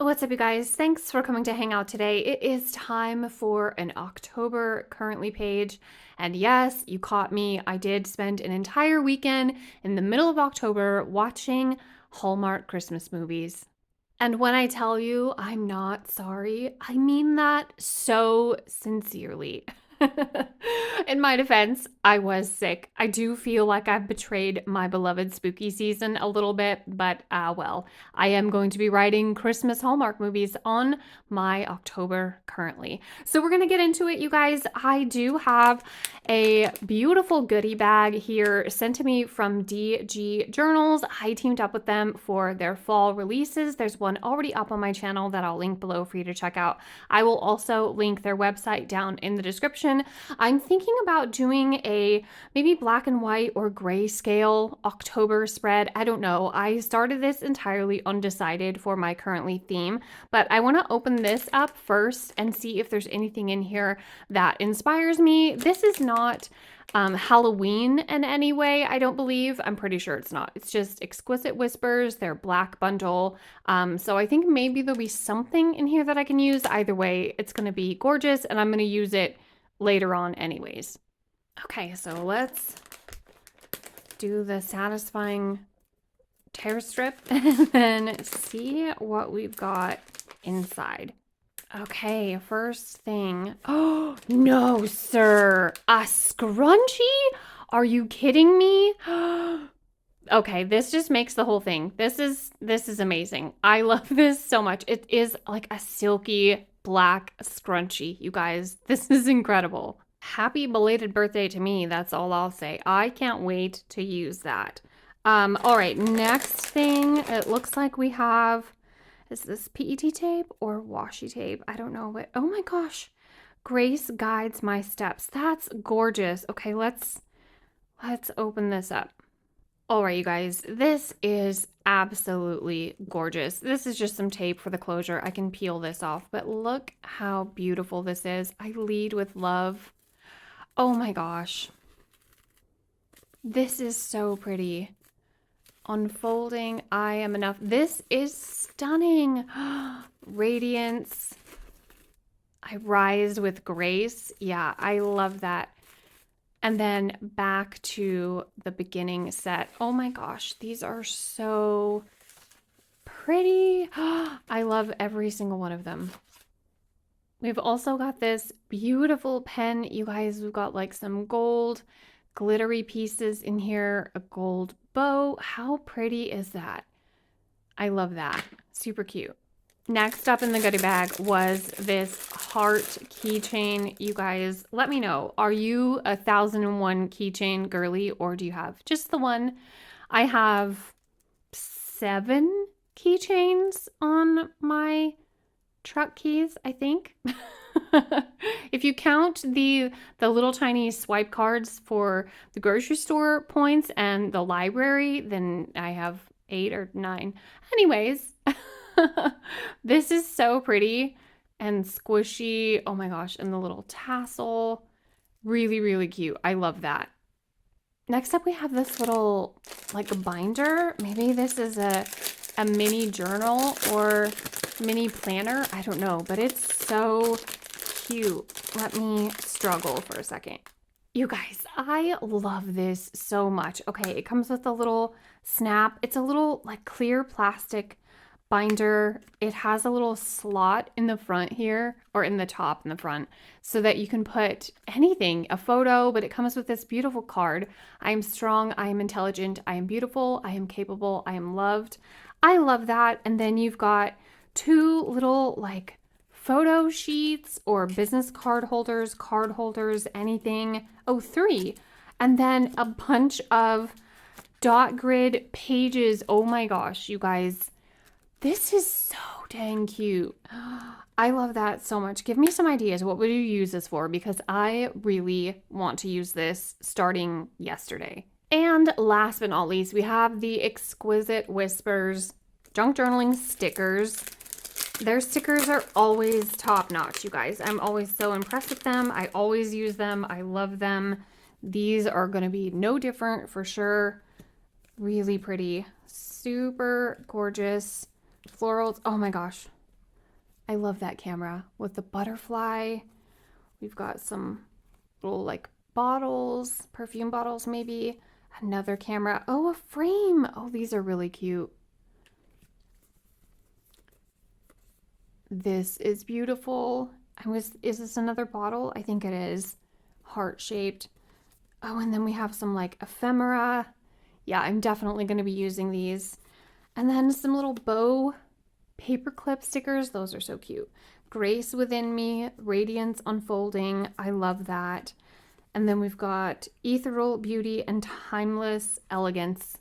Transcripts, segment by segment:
What's up, you guys? Thanks for coming to hang out today. It is time for an October currently page. And yes, you caught me. I did spend an entire weekend in the middle of October watching Hallmark Christmas movies. And when I tell you I'm not sorry, I mean that so sincerely. In my defense, I was sick. I do feel like I've betrayed my beloved spooky season a little bit, but well, I am going to be writing Christmas Hallmark movies on my October currently. So we're going to get into it, you guys. I do have a beautiful goodie bag here sent to me from DG Journals. I teamed up with them for their fall releases. There's one already up on my channel that I'll link below for you to check out. I will also link their website down in the description. I'm thinking about doing a maybe black and white or grayscale October spread. I don't know. I started this entirely undecided for my currently theme, but I want to open this up first and see if there's anything in here that inspires me. This is not Halloween in any way, I don't believe. I'm pretty sure it's not. It's just Exquisite Whispers, their black bundle. So I think maybe there'll be something in here that I can use. Either way, it's going to be gorgeous, and I'm going to use it later on anyways. Okay, so let's do the satisfying tear strip and then see what we've got inside. Okay, first thing. Oh, no, sir. A scrunchie? Are you kidding me? Okay, this just makes the whole thing. This is amazing. I love this so much. It is like a silky black scrunchie, you guys. This is incredible. Happy belated birthday to me. That's all I'll say. I can't wait to use that. All right, next thing. It looks like we have, is this PET tape or washi tape? I don't know, but oh my gosh. Grace guides my steps. That's gorgeous. Okay, let's open this up. All right, you guys, this is absolutely gorgeous. This is just some tape for the closure. I can peel this off, but look how beautiful this is. I lead with love. Oh my gosh. This is so pretty. Unfolding, I am enough. This is stunning. Radiance. I rise with grace. Yeah, I love that. And then back to the beginning set. Oh my gosh, these are so pretty. I love every single one of them. We've also got this beautiful pen. You guys, we've got like some gold glittery pieces in here, a gold bow. How pretty is that? I love that. Super cute. Next up in the goodie bag was this heart keychain. You guys, let me know. Are you a 1001 keychain girly, or do you have just the one? I have 7 keychains on my truck keys, I think. If you count the little tiny swipe cards for the grocery store points and the library, then I have 8 or 9. Anyways, this is so pretty and squishy. Oh my gosh, and the little tassel. Really, really cute. I love that. Next up, we have this little like a binder. Maybe this is a mini journal or mini planner. I don't know, but it's so cute. Let me struggle for a second. You guys, I love this so much. Okay, it comes with a little snap. It's a little like clear plastic binder. It has a little slot in the front here, or in the top in the front, so that you can put anything, a photo, but it comes with this beautiful card. I am strong, I am intelligent, I am beautiful, I am capable, I am loved. I love that. And then you've got 2 little like photo sheets or business card holders, anything. Oh, 3. And then a bunch of dot grid pages. Oh my gosh, you guys. This is so dang cute. I love that so much. Give me some ideas. What would you use this for? Because I really want to use this starting yesterday. And last but not least, we have the Exquisite Whispers junk journaling stickers. Their stickers are always top notch, you guys. I'm always so impressed with them. I always use them. I love them. These are going to be no different for sure. Really pretty. Super gorgeous. Florals. Oh my gosh. I love that camera with the butterfly. We've got some little like bottles, perfume bottles maybe. Another camera. Oh, a frame. Oh, these are really cute. This is beautiful. Is this another bottle? I think it is. Heart-shaped. Oh, and then we have some like ephemera. Yeah, I'm definitely going to be using these. And then some little bow paperclip stickers. Those are so cute. Grace Within Me, Radiance Unfolding. I love that. And then we've got Ethereal Beauty and Timeless Elegance.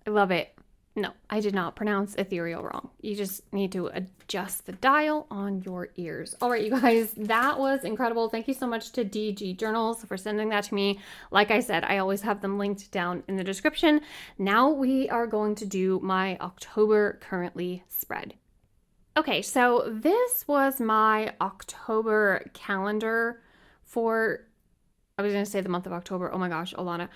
I love it. No, I did not pronounce ethereal wrong. You just need to adjust the dial on your ears. All right, you guys, that was incredible. Thank you so much to DG Journals for sending that to me. Like I said, I always have them linked down in the description. Now we are going to do my October currently spread. Okay, so this was my October calendar for, I was going to say the month of October. Oh my gosh, Alana.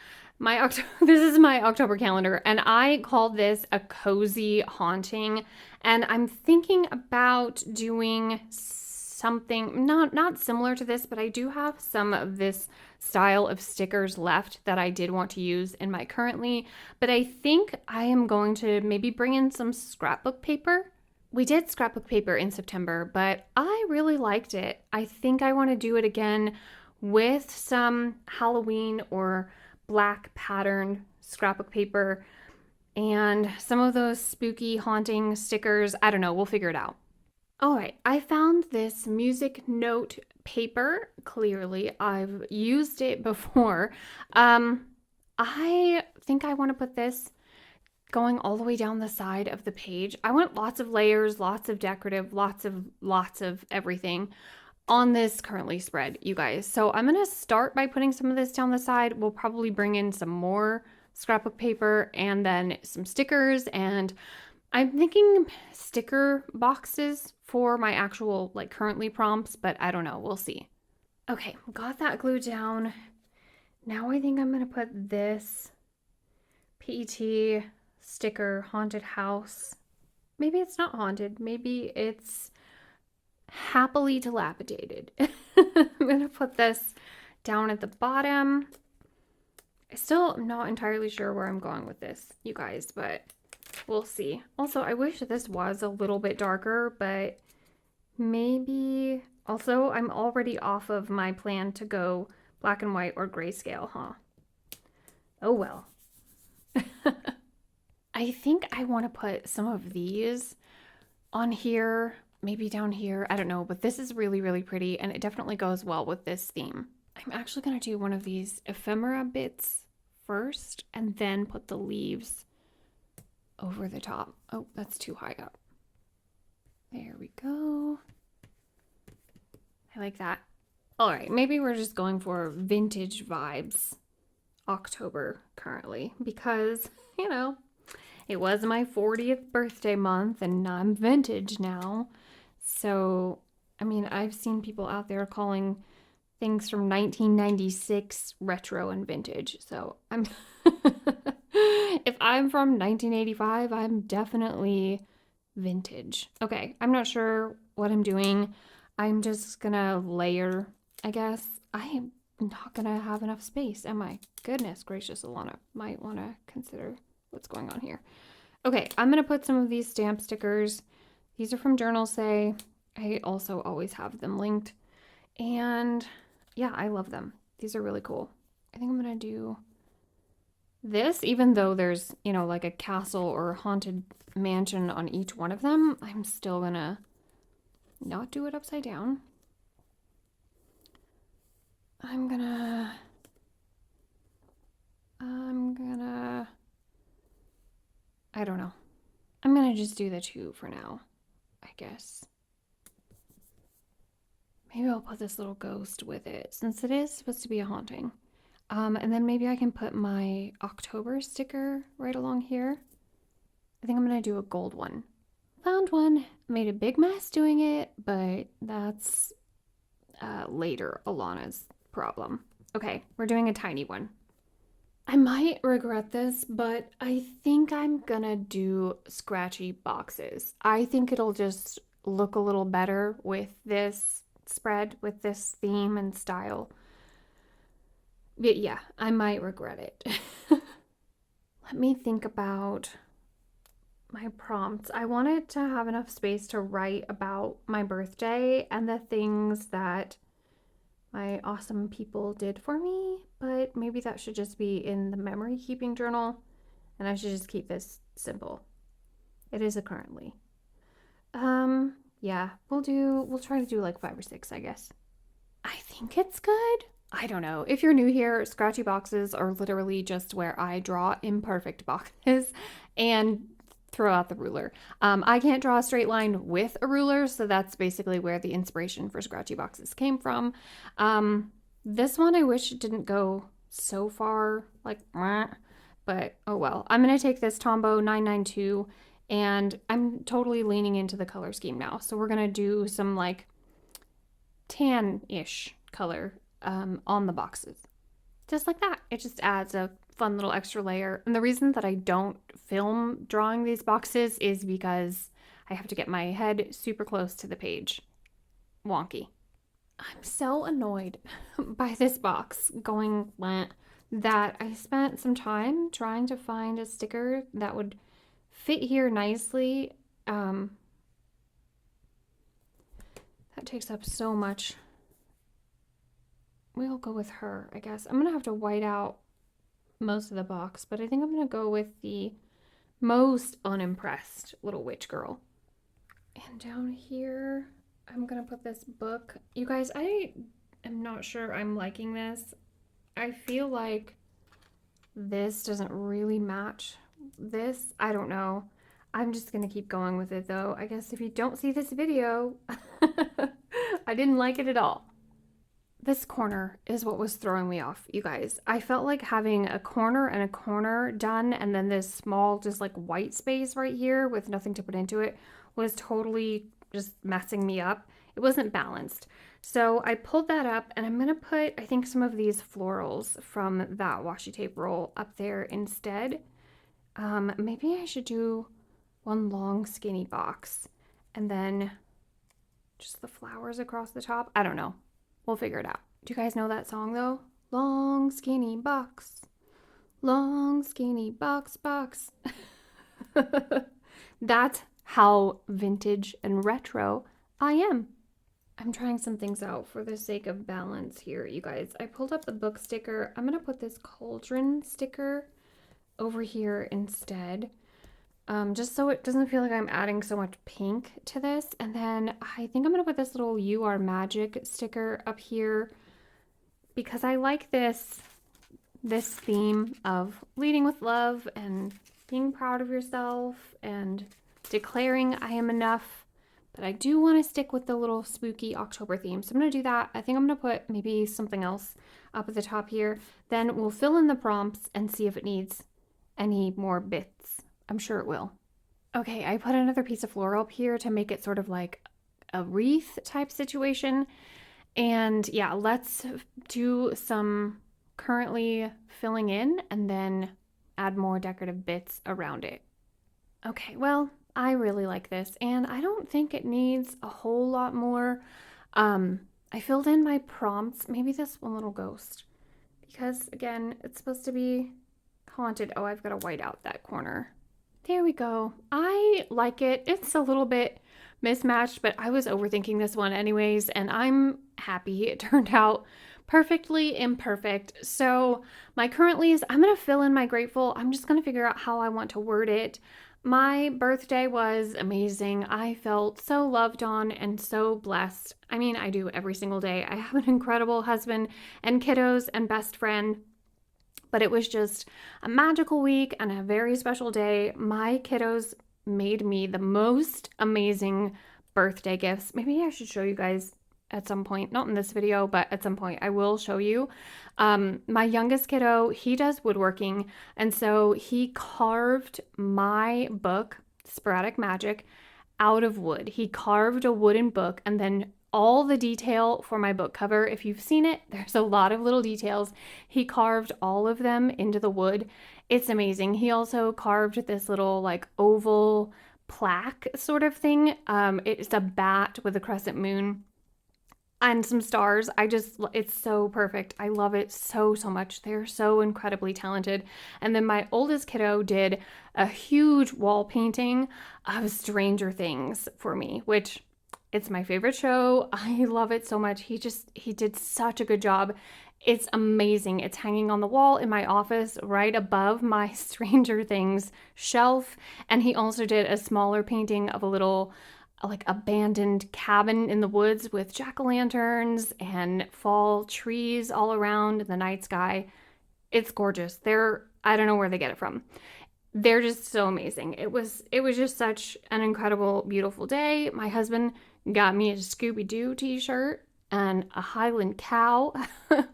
This is my October calendar, and I call this a cozy haunting. And I'm thinking about doing something not similar to this, but I do have some of this style of stickers left that I did want to use in my currently. But I think I am going to maybe bring in some scrapbook paper. We did scrapbook paper in September, but I really liked it. I think I want to do it again with some Halloween or black patterned scrapbook paper and some of those spooky haunting stickers. I don't know, we'll figure it out. All right, I found this music note paper. Clearly, I've used it before. I think I want to put this going all the way down the side of the page. I want lots of layers, lots of decorative, lots of everything on this currently spread, you guys. So I'm going to start by putting some of this down the side. We'll probably bring in some more scrapbook paper and then some stickers. And I'm thinking sticker boxes for my actual like currently prompts, but I don't know. We'll see. Okay, got that glued down. Now I think I'm going to put this PET sticker, haunted house. Maybe it's not haunted. Maybe it's happily dilapidated. I'm going to put this down at the bottom. I still am not entirely sure where I'm going with this, you guys, but we'll see. Also, I wish this was a little bit darker, but maybe... Also, I'm already off of my plan to go black and white or grayscale, huh? Oh well. I think I want to put some of these on here, maybe down here. I don't know, but this is really, really pretty, and it definitely goes well with this theme. I'm actually going to do one of these ephemera bits first, and then put the leaves over the top. Oh, that's too high up. There we go. I like that. All right, maybe we're just going for vintage vibes October currently, because, you know, it was my 40th birthday month and I'm vintage now. So, I mean, I've seen people out there calling things from 1996 retro and vintage. So I'm, if I'm from 1985, I'm definitely vintage. Okay, I'm not sure what I'm doing. I'm just gonna layer, I guess. I am not gonna have enough space, am I? Goodness gracious, Alana might want to consider what's going on here. Okay, I'm gonna put some of these stamp stickers. These are from Journalsay. I also always have them linked. And yeah, I love them. These are really cool. I think I'm gonna do this, even though there's, you know, like a castle or haunted mansion on each one of them. I'm still gonna not do it upside down. I'm gonna I don't know. I'm gonna just do the two for now, I guess. Maybe I'll put this little ghost with it, since it is supposed to be a haunting. And then maybe I can put my October sticker right along here. I think I'm gonna do a gold one. Found one, made a big mess doing it, but that's later Alana's problem. Okay, we're doing a tiny one. I might regret this, but I think I'm gonna do scratchy boxes. I think it'll just look a little better with this spread, with this theme and style. But yeah, I might regret it. Let me think about my prompts. I wanted to have enough space to write about my birthday and the things that my awesome people did for me, but maybe that should just be in the memory keeping journal and I should just keep this simple. It is a currently. Yeah, we'll try to do like 5 or 6, I guess. I think it's good. I don't know. If you're new here, scratchy boxes are literally just where I draw imperfect boxes and throw out the ruler. I can't draw a straight line with a ruler, so that's basically where the inspiration for scratchy boxes came from. This one I wish it didn't go so far, like, but oh well. I'm going to take this Tombow 992 and I'm totally leaning into the color scheme now. So we're going to do some like tan-ish color on the boxes. Just like that. It just adds a fun little extra layer. And the reason that I don't film drawing these boxes is because I have to get my head super close to the page. Wonky. I'm so annoyed by this box going that I spent some time trying to find a sticker that would fit here nicely. That takes up so much. We'll go with her, I guess. I'm going to have to white out most of the box, but I think I'm going to go with the most unimpressed little witch girl. And down here, I'm going to put this book. You guys, I am not sure I'm liking this. I feel like this doesn't really match this. I don't know. I'm just going to keep going with it though. I guess if you don't see this video, I didn't like it at all. This corner is what was throwing me off, you guys. I felt like having a corner and a corner done and then this small just like white space right here with nothing to put into it was totally just messing me up. It wasn't balanced. So I pulled that up and I'm going to put, I think, some of these florals from that washi tape roll up there instead. Maybe I should do one long skinny box and then just the flowers across the top. I don't know. We'll figure it out. Do you guys know that song though? Long skinny box. Long skinny box. That's how vintage and retro I am. I'm trying some things out for the sake of balance here, you guys. I pulled up the book sticker. I'm going to put this cauldron sticker over here instead. Just so it doesn't feel like I'm adding so much pink to this. And then I think I'm going to put this little You Are Magic sticker up here because I like this theme of leading with love and being proud of yourself and declaring I am enough. But I do want to stick with the little spooky October theme. So I'm going to do that. I think I'm going to put maybe something else up at the top here. Then we'll fill in the prompts and see if it needs any more bits. I'm sure it will. Okay, I put another piece of floral up here to make it sort of like a wreath type situation. And yeah, let's do some currently filling in and then add more decorative bits around it. Okay, well, I really like this and I don't think it needs a whole lot more. I filled in my prompts, maybe this one little ghost, because again, it's supposed to be haunted. Oh, I've got to white out that corner. There we go. I like it. It's a little bit mismatched, but I was overthinking this one anyways, and I'm happy it turned out perfectly imperfect. So my currently I'm going to fill in my grateful. I'm just going to figure out how I want to word it. My birthday was amazing. I felt so loved on and so blessed. I mean, I do every single day. I have an incredible husband and kiddos and best friend. But it was just a magical week and a very special day. My kiddos made me the most amazing birthday gifts. Maybe I should show you guys at some point, not in this video, but at some point I will show you. My youngest kiddo, he does woodworking. And so he carved my book, Sporadic Magic, out of wood. He carved a wooden book and then all the detail for my book cover. If you've seen it, there's a lot of little details. He carved all of them into the wood. It's amazing. He also carved this little like oval plaque sort of thing. It's a bat with a crescent moon and some stars. It's so perfect. I love it so much. They're so incredibly talented. And then my oldest kiddo did a huge wall painting of Stranger Things for me, which it's my favorite show. I love it so much. He did such a good job. It's amazing. It's hanging on the wall in my office right above my Stranger Things shelf. And he also did a smaller painting of a little like abandoned cabin in the woods with jack-o'-lanterns and fall trees all around in the night sky. It's gorgeous. I don't know where they get it from. They're just so amazing. It was just such an incredible, beautiful day. My husband got me a Scooby-Doo t-shirt and a Highland cow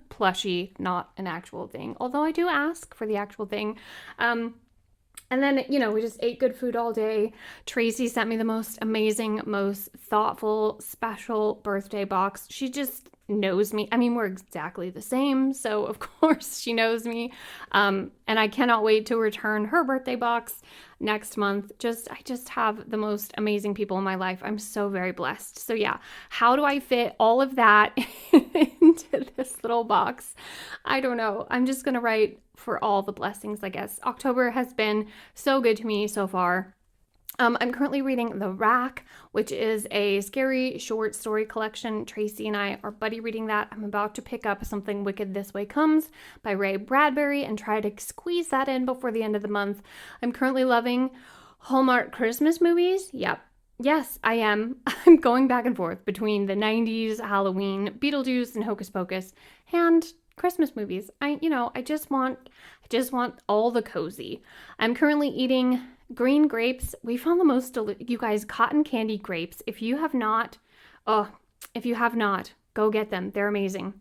plushie, not an actual thing, although I do ask for the actual thing. And then, we just ate good food all day. Tracy sent me the most amazing, most thoughtful, special birthday box. She just knows me. I mean, we're exactly the same, so of course she knows me. And I cannot wait to return her birthday box next month. I just have the most amazing people in my life. I'm so very blessed. So yeah, how do I fit all of that into this little box? I don't know. I'm just going to write for all the blessings, I guess. October has been so good to me so far. I'm currently reading The Rack, which is a scary short story collection. Tracy and I are buddy reading that. I'm about to pick up Something Wicked This Way Comes by Ray Bradbury and try to squeeze that in before the end of the month. I'm currently loving Hallmark Christmas movies. Yep. Yes, I am. I'm going back and forth between the 90s, Halloween, Beetlejuice, and Hocus Pocus, and Christmas movies. I just want all the cozy. I'm currently eating green grapes. We found the most you guys, cotton candy grapes. If you have not, go get them. They're amazing.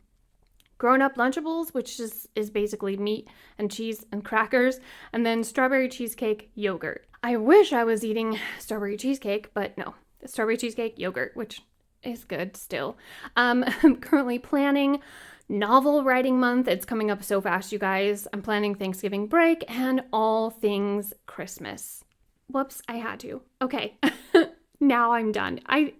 Grown up Lunchables, which is basically meat and cheese and crackers, and then strawberry cheesecake yogurt. I wish I was eating strawberry cheesecake, but no. Strawberry cheesecake yogurt, which is good still. I'm currently planning novel writing month. It's coming up so fast, you guys. I'm planning Thanksgiving break and all things Christmas. Whoops, I had to. Okay, now I'm done.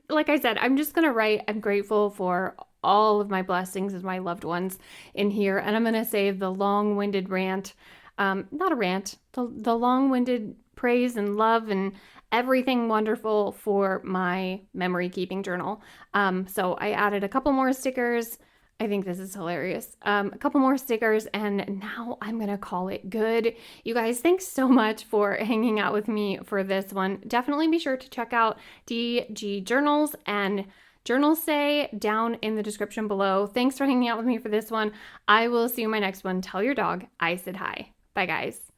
Like I said, I'm just going to write, I'm grateful for all of my blessings as my loved ones in here. And I'm going to save the long-winded rant, not a rant, the long-winded praise and love and everything wonderful for my memory keeping journal. So I added a couple more stickers. I think this is hilarious. A couple more stickers, and now I'm going to call it good. You guys, thanks so much for hanging out with me for this one. Definitely be sure to check out DG Journals and Journalsay down in the description below. Thanks for hanging out with me for this one. I will see you in my next one. Tell your dog I said hi. Bye, guys.